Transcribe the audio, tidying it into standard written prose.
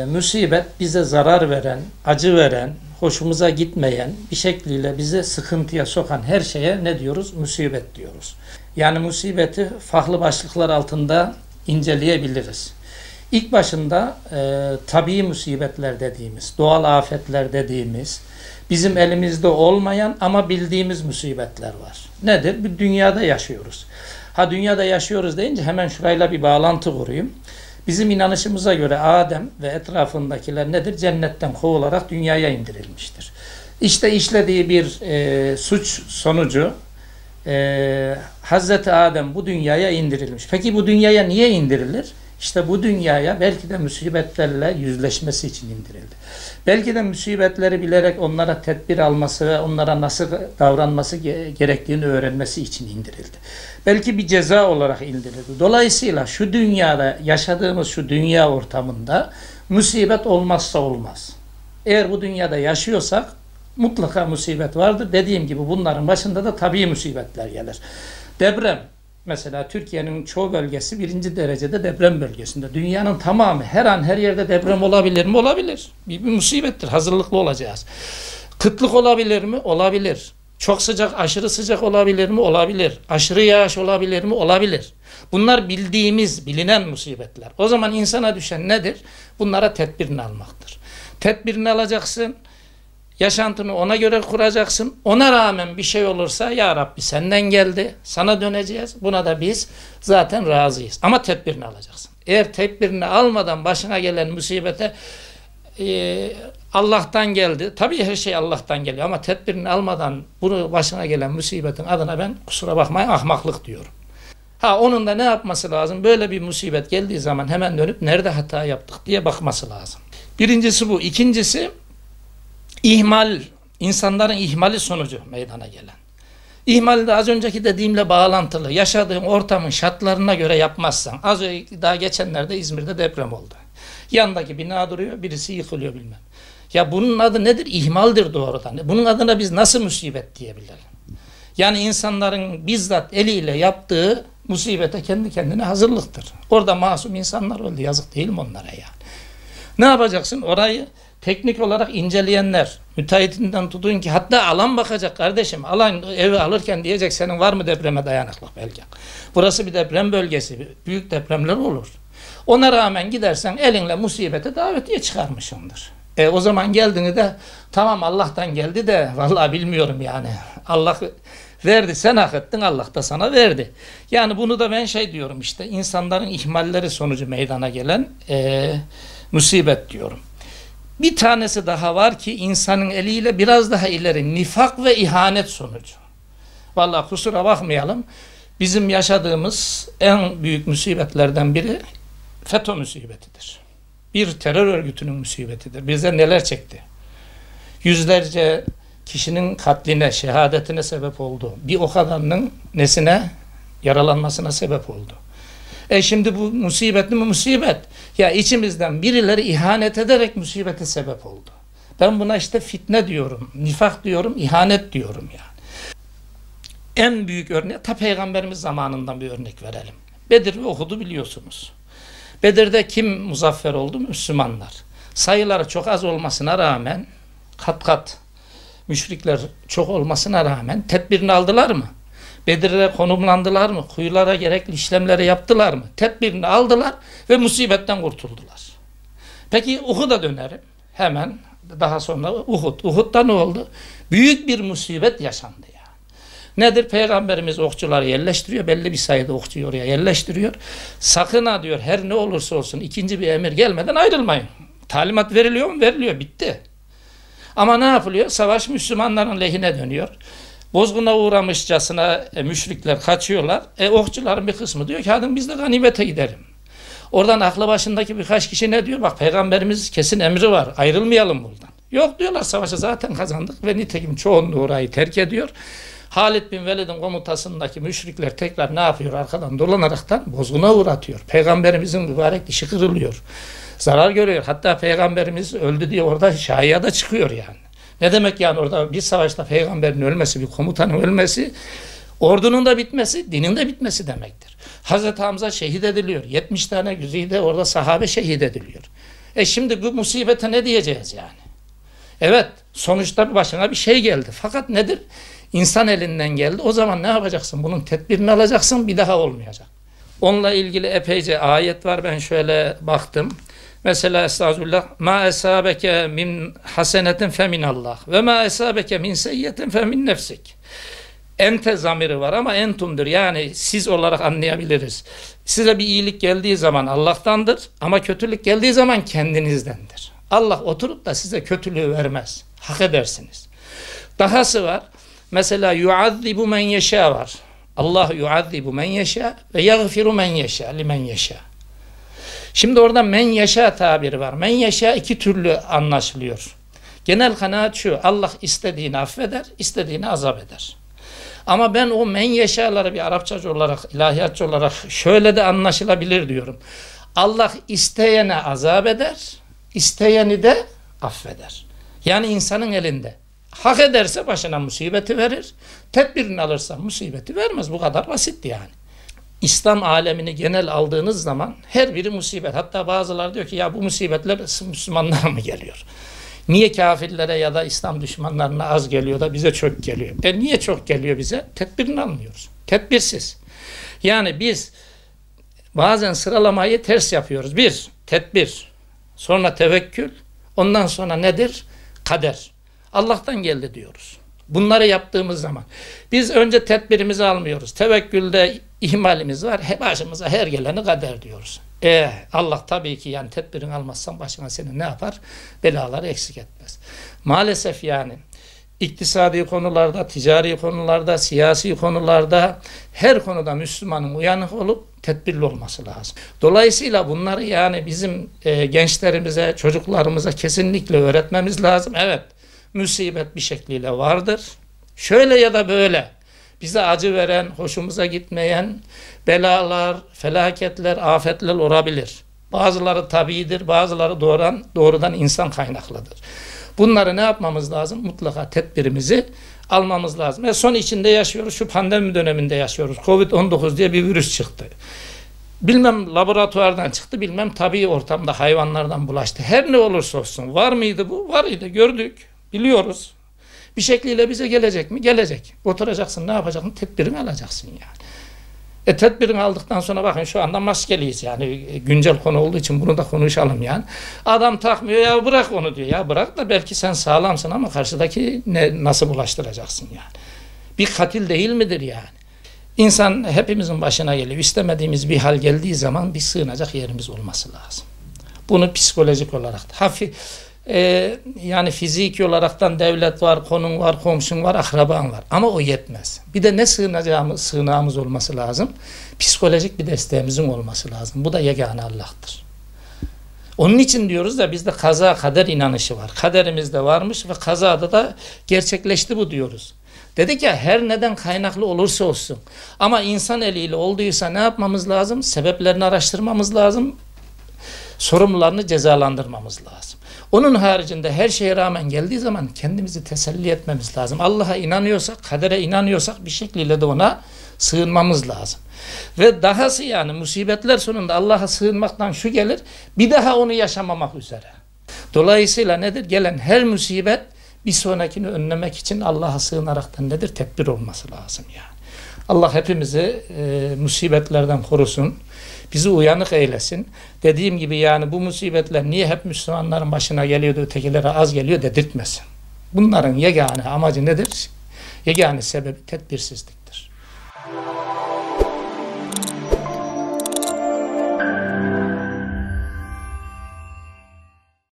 Musibet bize zarar veren, acı veren, hoşumuza gitmeyen, bir şekliyle bizi sıkıntıya sokan her şeye ne diyoruz? Musibet diyoruz. Yani musibeti farklı başlıklar altında inceleyebiliriz. İlk başında tabii musibetler dediğimiz, doğal afetler dediğimiz, bizim elimizde olmayan ama bildiğimiz musibetler var. Nedir? Bir dünyada yaşıyoruz. Dünyada yaşıyoruz deyince hemen şurayla bir bağlantı kurayım. Bizim inanışımıza göre Adem ve etrafındakiler nedir? Cennetten kovularak dünyaya indirilmiştir. İşte işlediği bir suç sonucu Hazreti Adem bu dünyaya indirilmiş. Peki bu dünyaya niye indirilir? İşte bu dünyaya belki de musibetlerle yüzleşmesi için indirildi. Belki de musibetleri bilerek onlara tedbir alması ve onlara nasıl davranması gerektiğini öğrenmesi için indirildi. Belki bir ceza olarak indirildi. Dolayısıyla şu dünyada yaşadığımız şu dünya ortamında musibet olmazsa olmaz. Eğer bu dünyada yaşıyorsak mutlaka musibet vardır. Dediğim gibi bunların başında da tabii musibetler gelir. Deprem. Mesela Türkiye'nin çoğu bölgesi 1. derecede deprem bölgesinde. Dünyanın tamamı her an her yerde deprem olabilir mi? Olabilir. Bir musibettir. Hazırlıklı olacağız. Kıtlık olabilir mi? Olabilir. Çok sıcak, aşırı sıcak olabilir mi? Olabilir. Aşırı yağış olabilir mi? Olabilir. Bunlar bildiğimiz, bilinen musibetler. O zaman insana düşen nedir? Bunlara tedbirini almaktır. Tedbirini alacaksın. Yaşantını ona göre kuracaksın. Ona rağmen bir şey olursa ya Rabbi senden geldi. Sana döneceğiz. Buna da biz zaten razıyız. Ama tedbirini alacaksın. Eğer tedbirini almadan başına gelen musibete Allah'tan geldi. Tabii her şey Allah'tan geliyor ama tedbirini almadan bunu başına gelen musibetin adına ben kusura bakmayın ahmaklık diyorum. Onun da ne yapması lazım? Böyle bir musibet geldiği zaman hemen dönüp nerede hata yaptık diye bakması lazım. Birincisi bu. İkincisi İhmal, insanların ihmali sonucu meydana gelen. İhmali de az önceki dediğimle bağlantılı. Yaşadığın ortamın şartlarına göre yapmazsan. Daha geçenlerde İzmir'de deprem oldu. Yandaki bina duruyor, birisi yıkılıyor bilmem. Ya bunun adı nedir? İhmaldir doğrudan. Bunun adına biz nasıl musibet diyebilelim? Yani insanların bizzat eliyle yaptığı musibete kendi kendine hazırlıktır. Orada masum insanlar öldü. Yazık değil mi onlara yani? Ne yapacaksın? Orayı teknik olarak inceleyenler, müteahhitinden tutun ki hatta alan bakacak kardeşim. Alan evi alırken diyecek senin var mı depreme dayanıklık belge. Burası bir deprem bölgesi. Büyük depremler olur. Ona rağmen gidersen elinle musibete davetiye çıkarmışsındır. O zaman geldiğini de tamam Allah'tan geldi de vallahi bilmiyorum yani. Allah verdi sen hak ettin Allah da sana verdi. Yani bunu da ben diyorum işte insanların ihmalleri sonucu meydana gelen musibet diyorum. Bir tanesi daha var ki insanın eliyle biraz daha ileri nifak ve ihanet sonucu. Vallahi kusura bakmayalım. Bizim yaşadığımız en büyük musibetlerden biri FETÖ musibetidir. Bir terör örgütünün musibetidir. Bize neler çekti? Yüzlerce kişinin katline, şehadetine sebep oldu. Bir o kadarının nesine? Yaralanmasına sebep oldu. Şimdi bu musibet mi musibet? Ya içimizden birileri ihanet ederek musibete sebep oldu. Ben buna işte fitne diyorum, nifak diyorum, ihanet diyorum yani. En büyük örnek, Peygamberimiz zamanından bir örnek verelim. Bedir ve Uhud'u biliyorsunuz. Bedir'de kim muzaffer oldu? Müslümanlar. Sayıları çok az olmasına rağmen, kat kat müşrikler çok olmasına rağmen tedbirini aldılar mı? Bedir'e konumlandılar mı? Kuyulara gerekli işlemleri yaptılar mı? Tedbirini aldılar ve musibetten kurtuldular. Peki Uhud'a dönerim. Hemen daha sonra Uhud. Uhud'da ne oldu? Büyük bir musibet yaşandı ya. Nedir? Peygamberimiz okçuları yerleştiriyor. Belli bir sayıda okçuyu oraya yerleştiriyor. Sakın ha diyor her ne olursa olsun ikinci bir emir gelmeden ayrılmayın. Talimat veriliyor mu? Veriliyor. Bitti. Ama ne yapılıyor? Savaş Müslümanların lehine dönüyor. Bozguna uğramışçasına müşrikler kaçıyorlar. Okçuların bir kısmı diyor ki hadi biz de ganimete gidelim. Oradan aklı başındaki birkaç kişi ne diyor? Bak Peygamberimiz kesin emri var. Ayrılmayalım buradan. Yok diyorlar savaşı zaten kazandık ve nitekim çoğunluğu orayı terk ediyor. Halid bin Velid'in komutasındaki müşrikler tekrar ne yapıyor? Arkadan dolanaraktan bozguna uğratıyor. Peygamberimizin mübarek dişi kırılıyor. Zarar görüyor. Hatta Peygamberimiz öldü diye orada şahıya da çıkıyor yani. Ne demek yani orada bir savaşta peygamberin ölmesi, bir komutanın ölmesi, ordunun da bitmesi, dinin de bitmesi demektir. Hazreti Hamza şehit ediliyor. 70 tane güzide orada sahabe şehit ediliyor. Şimdi bu musibete ne diyeceğiz yani? Evet, sonuçta başına bir şey geldi. Fakat nedir? İnsan elinden geldi. O zaman ne yapacaksın? Bunun tedbirini alacaksın, bir daha olmayacak. Onunla ilgili epeyce ayet var. Ben şöyle baktım. Mesela estağfurullah. Ma esabeke min hasenetin fe minallah ve ma esabeke min seyyetin fe min nefsik. Ente zamiri var ama entumdur. Yani siz olarak anlayabiliriz. Size bir iyilik geldiği zaman Allah'tandır ama kötülük geldiği zaman kendinizdendir. Allah oturup da size kötülüğü vermez. Hak edersiniz. Dahası var. Mesela yuazzibu men yeşâ var. Allah yuazzibu men yeşâ ve yagfiru men yeşâ limen yeşâ. Şimdi orada men yeşâ tabiri var. Men yeşâ iki türlü anlaşılıyor. Genel kanaat şu: Allah istediğini affeder, istediğini azap eder. Ama ben o men yeşâları bir Arapçacı olarak, ilahiyatçı olarak şöyle de anlaşılabilir diyorum. Allah isteyene azap eder, isteyeni de affeder. Yani insanın elinde. Hak ederse başına musibeti verir, tedbirini alırsa musibeti vermez. Bu kadar basit yani. İslam alemini genel aldığınız zaman her biri musibet. Hatta bazıları diyor ki ya bu musibetler Müslümanlara mı geliyor? Niye kafirlere ya da İslam düşmanlarına az geliyor da bize çok geliyor? Niye çok geliyor bize? Tedbirini almıyoruz. Tedbirsiz. Yani biz bazen sıralamayı ters yapıyoruz. Bir, tedbir. Sonra tevekkül. Ondan sonra nedir? Kader. Allah'tan geldi diyoruz. Bunları yaptığımız zaman biz önce tedbirimizi almıyoruz. Tevekkülde ihmalimiz var. Başımıza her geleni kader diyoruz. Allah tabii ki yani tedbirini almazsan başına senin ne yapar? Belaları eksik etmez. Maalesef yani iktisadi konularda, ticari konularda, siyasi konularda her konuda Müslümanın uyanık olup tedbirli olması lazım. Dolayısıyla bunları yani bizim gençlerimize, çocuklarımıza kesinlikle öğretmemiz lazım. Evet, musibet bir şekliyle vardır. Şöyle ya da böyle bize acı veren, hoşumuza gitmeyen belalar, felaketler, afetler olabilir. Bazıları tabiidir, bazıları doğrudan insan kaynaklıdır. Bunları ne yapmamız lazım? Mutlaka tedbirimizi almamız lazım. Son içinde yaşıyoruz, şu pandemi döneminde yaşıyoruz. Covid-19 diye bir virüs çıktı. Bilmem laboratuvardan çıktı, bilmem tabii ortamda hayvanlardan bulaştı. Her ne olursa olsun. Var mıydı bu? Var idi, gördük, biliyoruz. Bir şekliyle bize gelecek mi? Gelecek. Oturacaksın, ne yapacaksın? Tedbirini alacaksın yani. Tedbirini aldıktan sonra bakın şu anda maskeliyiz yani. Güncel konu olduğu için bunu da konuşalım yani. Adam takmıyor, ya bırak onu diyor. Ya bırak da belki sen sağlamsın ama karşıdaki nasıl bulaştıracaksın yani. Bir katil değil midir yani? İnsan hepimizin başına geliyor. İstemediğimiz bir hal geldiği zaman bir sığınacak yerimiz olması lazım. Bunu psikolojik olarak yani fiziki olaraktan devlet var, konun var, komşun var, akraban var. Ama o yetmez. Bir de ne sığınağımız olması lazım? Psikolojik bir desteğimizin olması lazım. Bu da yegane Allah'tır. Onun için diyoruz da bizde kaza kader inanışı var. Kaderimizde varmış ve kazada da gerçekleşti bu diyoruz. Dedik ya her neden kaynaklı olursa olsun. Ama insan eliyle olduysa ne yapmamız lazım? Sebeplerini araştırmamız lazım. Sorumlularını cezalandırmamız lazım. Onun haricinde her şeye rağmen geldiği zaman kendimizi teselli etmemiz lazım. Allah'a inanıyorsak, kadere inanıyorsak bir şekilde de ona sığınmamız lazım. Ve dahası yani musibetler sonunda Allah'a sığınmaktan şu gelir, bir daha onu yaşamamak üzere. Dolayısıyla nedir? Gelen her musibet bir sonrakini önlemek için Allah'a sığınaraktan nedir? Tedbir olması lazım yani. Allah hepimizi musibetlerden korusun. Bizi uyanık eylesin. Dediğim gibi yani bu musibetler niye hep Müslümanların başına geliyordu, ötekilere az geliyor dedirtmesin. Bunların yegane amacı nedir? Yegane sebebi tedbirsizliktir.